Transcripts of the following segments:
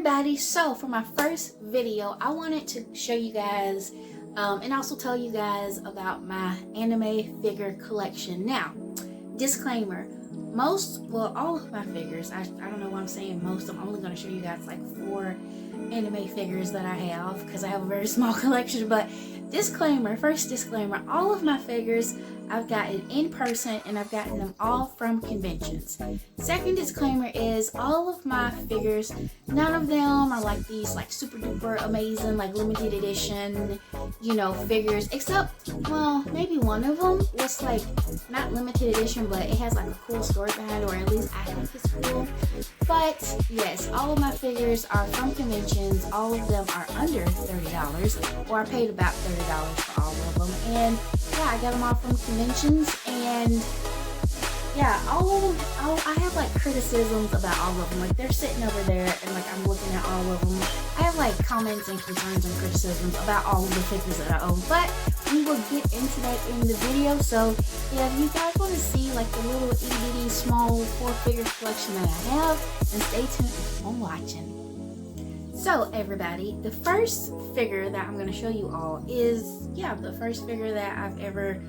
everybody, so for my first video I wanted to show you guys and also tell you guys about my anime figure collection. Now, disclaimer, all of my figures, I don't know why I'm saying most, I'm only going to show you guys like 4 anime figures that I have because I have a very small collection. But first disclaimer, all of my figures I've gotten in person and I've gotten them all from conventions. Second disclaimer is all of my figures, none of them are like these like super duper amazing like limited edition, you know, figures, except, well, maybe one of them was like not limited edition, but it has like a cool story behind it, or at least I think it's cool. But yes, all of my figures are from conventions. All of them are under $30, or I paid about $30 for all of them. And yeah, I got them all from conventions, and yeah, I have like criticisms about all of them. Like, they're sitting over there and like I'm looking at all of them. I have like comments and concerns and criticisms about all of the figures that I own, but we will get into that in the video. So yeah, if you guys want to see like the little itty bitty small 4-figure collection that I have, then stay tuned and keep on watching. So everybody, the first figure that I'm going to show you all is, yeah, the first figure that I've ever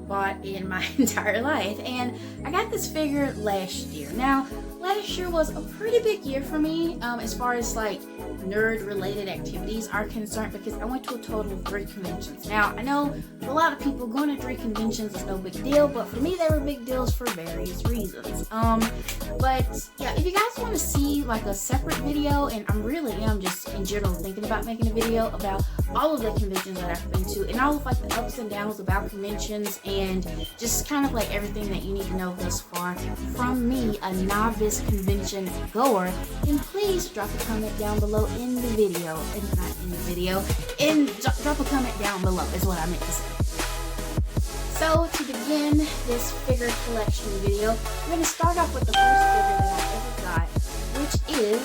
bought in my entire life. And I got this figure last year. Now, last year was a pretty big year for me as far as like nerd related activities are concerned, because I went to a total of 3 conventions. Now, I know for a lot of people going to 3 conventions is no big deal, but for me they were big deals for various reasons. But yeah, if you guys want to see like a separate video, and I really am just in general thinking about making a video about all of the conventions that I've been to and all of like the ups and downs about conventions and just kind of like everything that you need to know thus far from me, a novice convention goer, then please drop a comment down below in the video, and not in the video, and drop a comment down below is what I meant to say. So to begin this figure collection video, we're going to start off with the first figure that I ever got, which is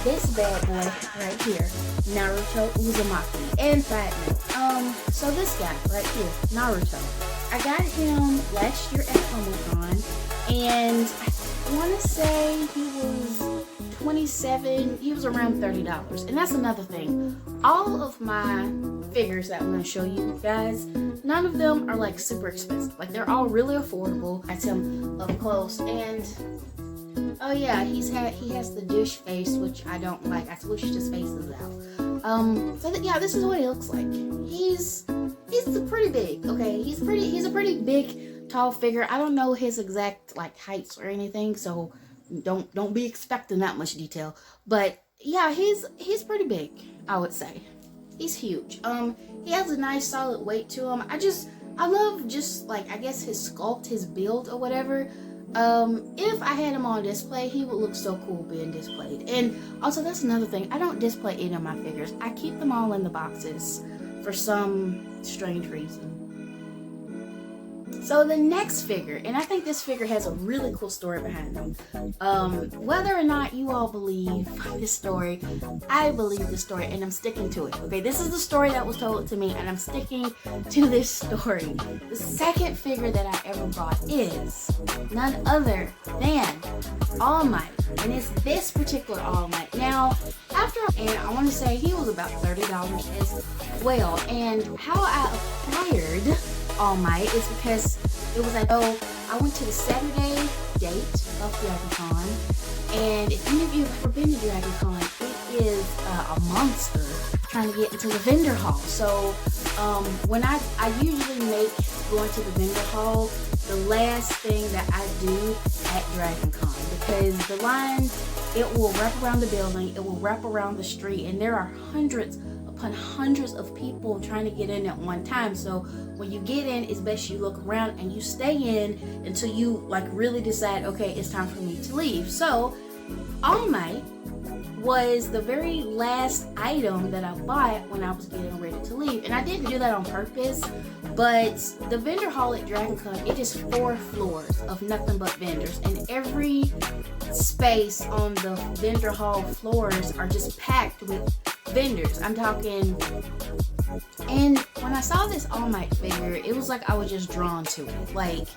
this bad boy right here, Naruto Uzumaki. And side note, so this guy right here, Naruto, I got him last year at Comic-Con, and I want to say he was 27, he was around $30. And that's another thing, all of my figures that I'm going to show you guys, none of them are like super expensive. Like, they're all really affordable. I tell him up close, and oh yeah, he has the dish face, which I don't like. I swished his faces out. So yeah, this is what he looks like. He's pretty big. Okay, he's a pretty big, tall figure. I don't know his exact like heights or anything, so don't be expecting that much detail. But yeah, he's pretty big, I would say. He's huge. He has a nice solid weight to him. I love just like, I guess, his sculpt, his build or whatever. If I had him on display, he would look so cool being displayed. And also, that's another thing, I don't display any of my figures. I keep them all in the boxes for some strange reason. So the next figure, and I think this figure has a really cool story behind him. Whether or not you all believe this story, I believe the story, and I'm sticking to it. Okay, this is the story that was told to me, and I'm sticking to this story. The second figure that I ever bought is none other than All Might, and it's this particular All Might. Now, and I want to say he was about $30 as well. And how I acquired All Might is because it was like, I went to the Saturday date of DragonCon, and if any of you have ever been to DragonCon, it is a monster trying to get into the vendor hall. So when I usually make going to the vendor hall the last thing that I do at DragonCon, because the line, it will wrap around the building, it will wrap around the street, and there are hundreds upon hundreds of people trying to get in at one time. So when you get in, it's best you look around and you stay in until you like really decide, okay, it's time for me to leave. So All Might was the very last item that I bought when I was getting ready to leave, and I didn't do that on purpose. But the vendor hall at DragonCon, it is 4 floors of nothing but vendors, and every space on the vendor hall floors are just packed with vendors. I'm talking. And when I saw this All Might figure, it was like I was just drawn to it. Like,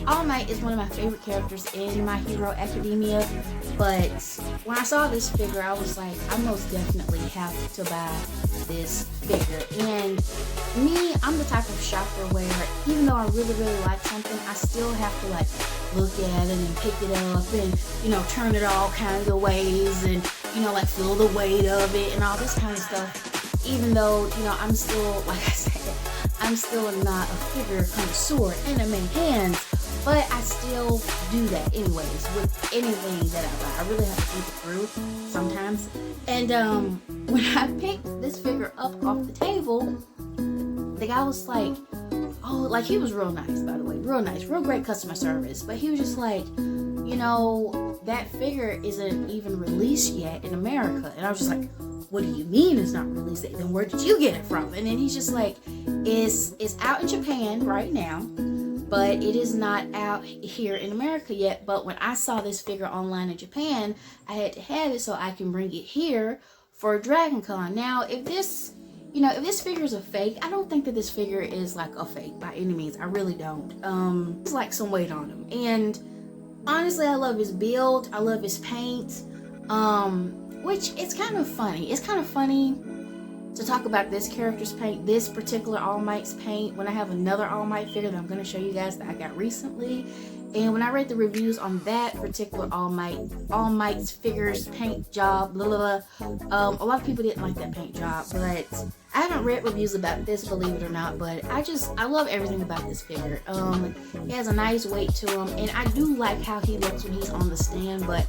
All Might is one of my favorite characters in My Hero Academia, but when I saw this figure, I was like, I most definitely have to buy this figure. And me, I'm the type of shopper where even though I really, really like something, I still have to like look at it and pick it up and, you know, turn it all kinds of ways and, you know, like feel the weight of it and all this kind of stuff. Even though, you know, I'm still, like I said, I'm still not a figure connoisseur, anime hands, but I still do that anyways with anything that I buy. I really have to think it through sometimes. And when I picked this figure up off the table, the guy was like, oh, like he was real nice, by the way, real nice, real great customer service, but he was just like, you know, that figure isn't even released yet in America. And I was just like, what do you mean it's not released? Then where did you get it from? And then he's just like, it's out in Japan right now, but it is not out here in America yet. But when I saw this figure online in Japan, I had to have it so I can bring it here for Dragon Con. Now, if this, you know, if this figure is a fake, I don't think that this figure is like a fake by any means. I really don't. It's like some weight on him. And honestly, I love his build. I love his paint. Which it's kind of funny. It's kind of funny to talk about this character's paint, this particular All Might's paint, when I have another All Might figure that I'm going to show you guys that I got recently. And when I read the reviews on that particular All Might's figures paint job, blah, blah, blah, a lot of people didn't like that paint job, but I haven't read reviews about this, believe it or not, but I love everything about this figure. He has a nice weight to him, and I do like how he looks when he's on the stand, but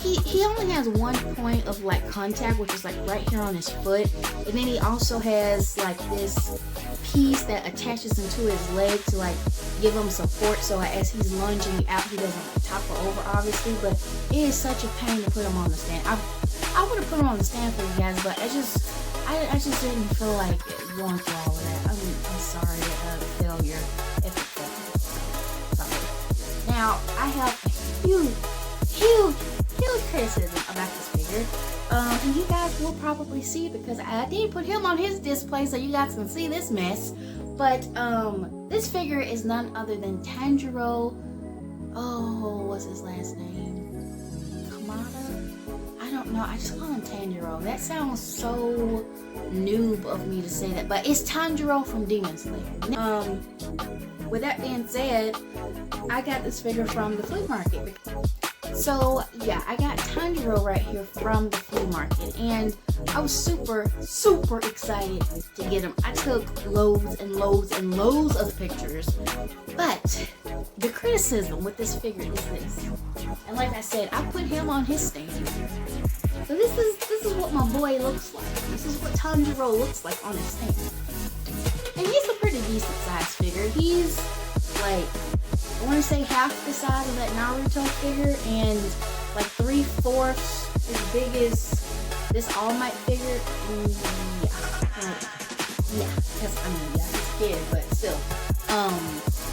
he only has one point of like contact, which is like right here on his foot, and then he also has like this piece that attaches into his leg to like give him support, so as he's lunging out he doesn't topple over, obviously. But it is such a pain to put him on the stand. I would have put him on the stand for you guys, but I just didn't feel like going through all of that. I'm sorry, failure if it failed. Sorry. Now I have a huge criticism about this figure. And you guys will probably see, because I did put him on his display so you guys can see this mess. But this figure is none other than Tanjiro. Oh, what's his last name? Kamada? I don't know. I just call him Tanjiro. That sounds so noob of me to say that, but it's Tanjiro from Demon Slayer. With that being said, I got this figure from the flea market. So yeah, I got Tanjiro right here from the flea market, and I was super excited to get him. I took loads and loads of pictures, but the criticism with this figure is this. And like I said, I put him on his stand. So this is what my boy looks like. This is what Tanjiro looks like on his stand. And he's a pretty decent sized figure. He's like, I want to say half the size of that Naruto figure and like 3/4 as big as this All Might figure. Yeah, because I mean, yeah, he's scared, but still,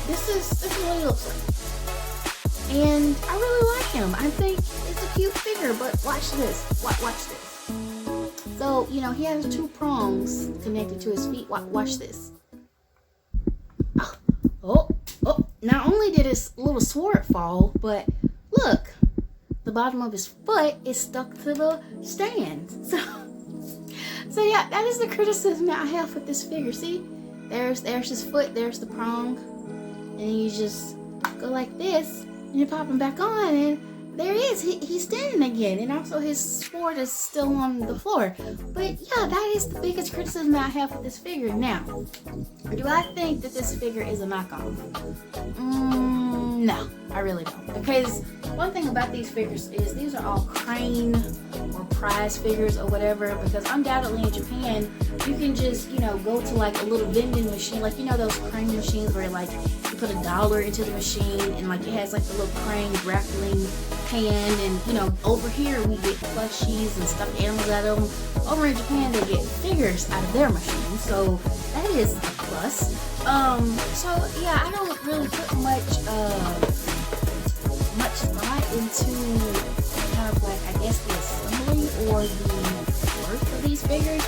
this is what he looks like, and I really like him. I think it's a cute figure, but watch this. Watch this. So you know, he has 2 prongs connected to his feet. Watch this. Oh. Not only did his little sword fall, but look, the bottom of his foot is stuck to the stand. So yeah, that is the criticism that I have with this figure. See, there's his foot, there's the prong, and you just go like this, and you pop him back on, and there he is. He's standing again, and also his sword is still on the floor. But yeah, that is the biggest criticism that I have with this figure. Now, do I think that this figure is a knockoff? No, I really don't. Because one thing about these figures is these are all crane or prize figures or whatever, because undoubtedly in Japan, you can just, you know, go to like a little vending machine, like, you know, those crane machines where like you put $1 into the machine and like it has like the little crane grappling hand, and you know, over here we get plushies and stuffed animals out of them. Over in Japan they get figures out of their machine, so that is a plus. So yeah, I don't really put much thought into kind of like, I guess, the assembly or the worth of these figures.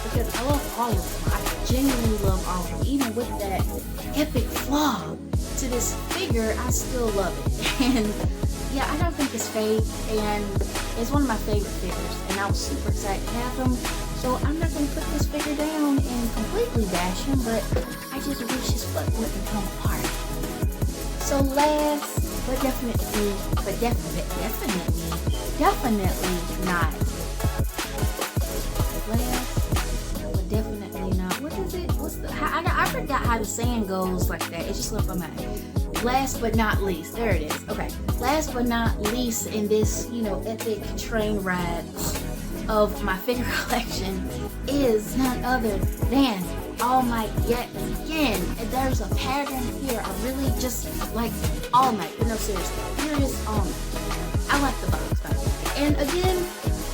love all of them. I genuinely love all of them. Even with that epic flaw to this figure, I still love it. And yeah, I don't think it's fake, and it's one of my favorite figures, and I was super excited to have them. So I'm not going to put this figure down and completely bash him, but I just wish his foot wouldn't come apart. So last, but definitely not. Last, but definitely not. What is it? I forgot how the saying goes like that. It just left my mind. Last but not least. There it is. Okay. Last but not least in this, epic train ride of my figure collection is none other than All Might yet again. And there's a pattern here. I really just like All Might. But no, seriously. Here is All Might. I like the box, by the way. And again,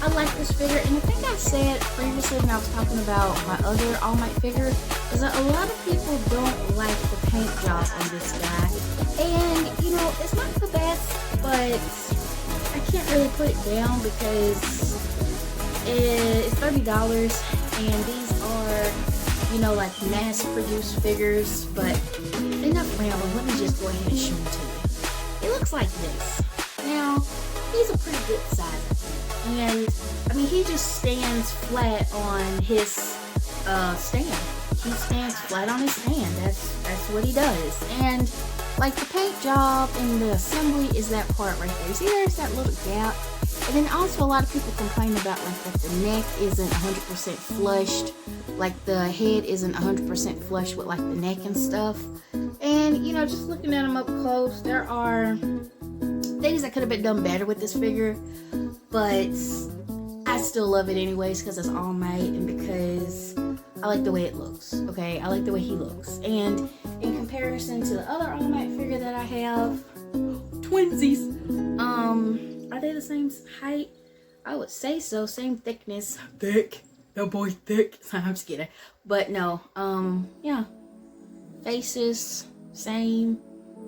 I like this figure. And I think I said previously when I was talking about my other All Might figure, is that a lot of people don't like the paint job on this guy. And, it's not the best, but I can't really put it down because it's $30, and these are, like mass-produced figures. But enough rambling. Let me just go ahead and show them to you. It looks like this. Now, he's a pretty good size, and I mean, he just stands flat on his stand. He stands flat on his stand. That's what he does. And like the paint job and the assembly is that part right there. See, there's that little gap. And then also a lot of people complain about like that the neck isn't 100% flushed, like the head isn't 100% flush with like the neck and stuff. And just looking at them up close, there are things that could have been done better with this figure, but I still love it anyways because it's All Might and because I like the way it looks. Okay, I like the way he looks. And in comparison to the other All Might figure that I have, twinsies, are they the same height? I would say so. Same thickness. Thick. That boy thick. I'm just kidding. But no. Yeah. Faces. Same.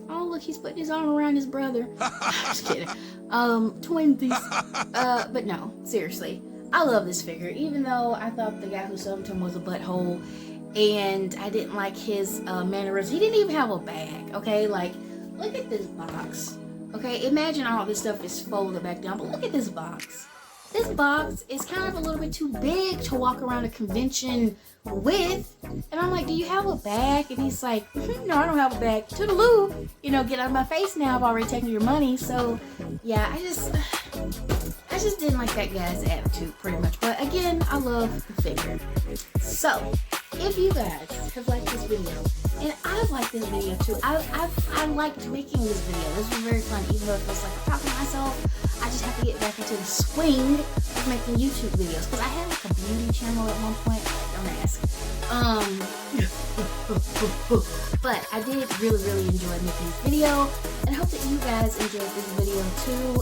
Oh, look, he's putting his arm around his brother. I'm just kidding. Twinsies. But no. Seriously. I love this figure. Even though I thought the guy who subbed him was a butthole. And I didn't like his mannerisms. He didn't even have a bag. Okay? Like, look at this box. Okay, imagine all this stuff is folded back down, but look at this box. This box is kind of a little bit too big to walk around a convention with. And I'm like, do you have a bag? And he's like, no, I don't have a bag. Toodaloo, get out of my face now. I've already taken your money. So, yeah, I just didn't like that guy's attitude pretty much. But again, I love the figure. So, if you guys have liked this video, and I've liked this video too. I liked making this video. This was very fun, even though it feels like I'm talking to myself. I just have to get back into the swing of making YouTube videos because I had like a beauty channel at one point. Don't ask. But I did really, really enjoy making this video, and I hope that you guys enjoyed this video too.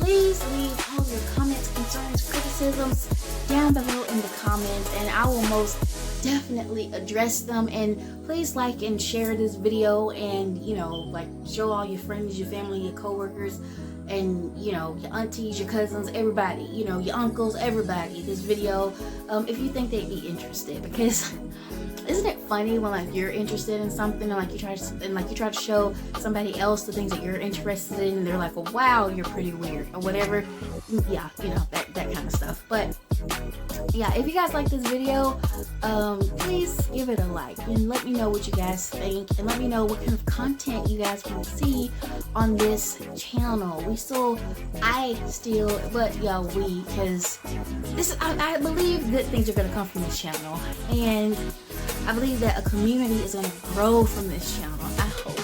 Please leave all your comments, concerns, criticisms down below in the comments, and I will most definitely address them. And please like and share this video, and like show all your friends, your family, your co-workers, and your aunties, your cousins, everybody, your uncles, everybody, this video, if you think they'd be interested. Because isn't it funny when like you're interested in something and you try to show somebody else the things that you're interested in, and they're like, well, wow, you're pretty weird or whatever. Yeah, that kind of stuff. But yeah, if you guys like this video, please give it a like and let me know what you guys think, and let me know what kind of content you guys want to see on this channel. Because I believe good things are going to come from this channel, and I believe that a community is going to grow from this channel. I hope.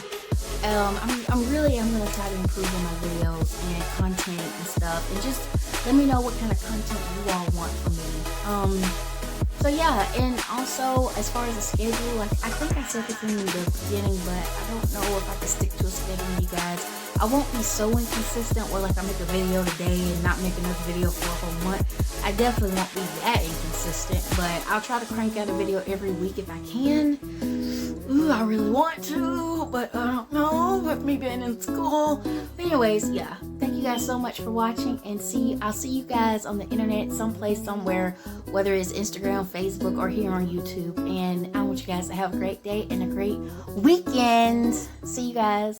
I'm going to try to improve on my videos and content and stuff, and just let me know what kind of content you all want from me. So yeah, and also as far as the schedule, like I think I said this in the beginning, but I don't know if I can stick to a schedule, you guys. I won't be so inconsistent where like I make a video today and not make another video for a whole month. I definitely won't be that inconsistent, but I'll try to crank out a video every week if I can. Ooh, I really want to, but I don't know with me being in school. But anyways, yeah, thank you you guys so much for watching, and I'll see you guys on the internet someplace, somewhere, whether it's Instagram, Facebook, or here on YouTube. And I want you guys to have a great day and a great weekend. See you guys.